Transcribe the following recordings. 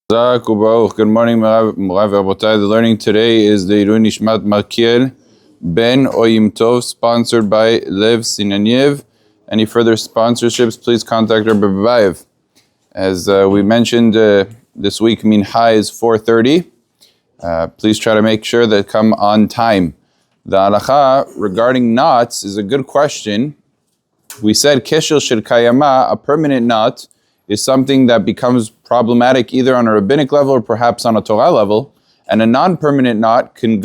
Good morning, Morav Rabotai. The learning today is the Irun Nishmat Makiel Ben Oyim Tov, sponsored by Lev Sinanyev. Any further sponsorships, please contact Rabbi Babayev. As we mentioned this week, Mincha is 4:30. Please try to make sure that come on time. The halacha regarding knots is a good question. We said Kesher Shel Kayama, a permanent knot, is something that becomes problematic either on a rabbinic level or perhaps on a Torah level, and a non-permanent knot can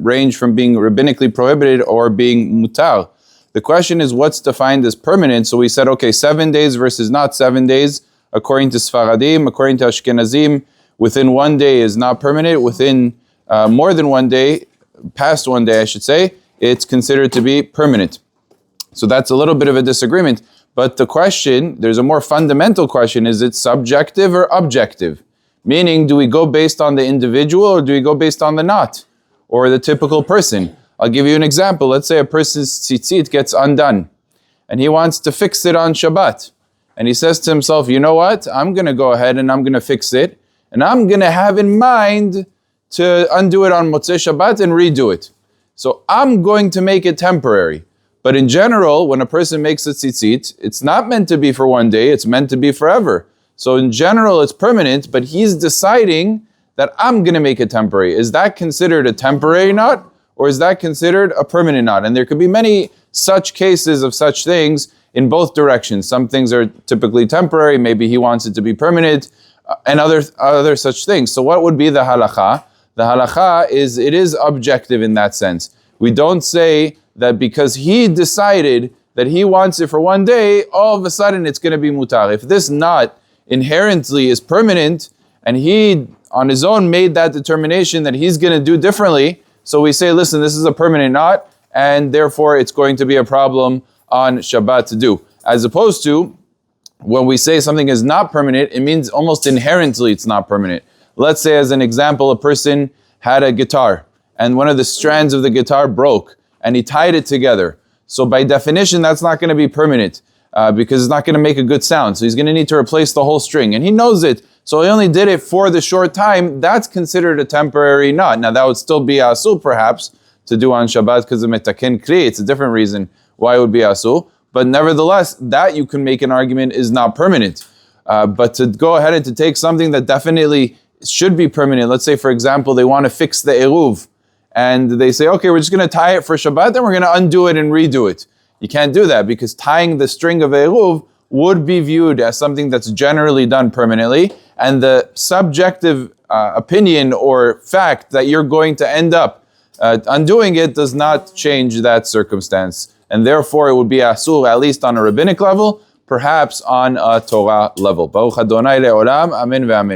range from being rabbinically prohibited or being mutar. The question is what's defined as permanent. So we said, okay, 7 days versus not 7 days, according to Sfaradim, according to Ashkenazim, within 1 day is not permanent, within more than 1 day, past 1 day I should say, it's considered to be permanent. So that's a little bit of a disagreement. But the question, there's a more fundamental question, is it subjective or objective? Meaning, do we go based on the individual or do we go based on the knot or the typical person? I'll give you an example. Let's say a person's tzitzit gets undone and he wants to fix it on Shabbat. And he says to himself, you know what? I'm going to go ahead and I'm going to fix it. And I'm going to have in mind to undo it on Motzei Shabbat and redo it. So I'm going to make it temporary. But in general, when a person makes a tzitzit, it's not meant to be for 1 day, it's meant to be forever. So in general, it's permanent, but he's deciding that I'm going to make it temporary. Is that considered a temporary knot, or is that considered a permanent knot? And there could be many such cases of such things in both directions. Some things are typically temporary, maybe he wants it to be permanent, and other such things. So what would be the halacha? The halacha is, it is objective in that sense. We don't say that because he decided that he wants it for 1 day, all of a sudden it's going to be mutar. If this knot inherently is permanent, and he on his own made that determination that he's going to do differently, so we say, listen, this is a permanent knot, and therefore it's going to be a problem on Shabbat to do. As opposed to, when we say something is not permanent, it means almost inherently it's not permanent. Let's say, as an example, a person had a guitar, and one of the strands of the guitar broke, and he tied it together. So by definition, that's not going to be permanent because it's not going to make a good sound. So he's going to need to replace the whole string. And he knows it, so he only did it for the short time. That's considered a temporary knot. Now that would still be asul perhaps to do on Shabbat because of metaken kli. It's a different reason why it would be asul. But nevertheless, that you can make an argument is not permanent. But to go ahead and to take something that definitely should be permanent, let's say for example, they want to fix the eruv, and they say, okay, we're just going to tie it for Shabbat, then we're going to undo it and redo it. You can't do that because tying the string of eruv would be viewed as something that's generally done permanently, and the subjective opinion or fact that you're going to end up undoing it does not change that circumstance. And therefore it would be asur, at least on a rabbinic level, perhaps on a Torah level. Baruch Adonai le'olam, amen ve'amen.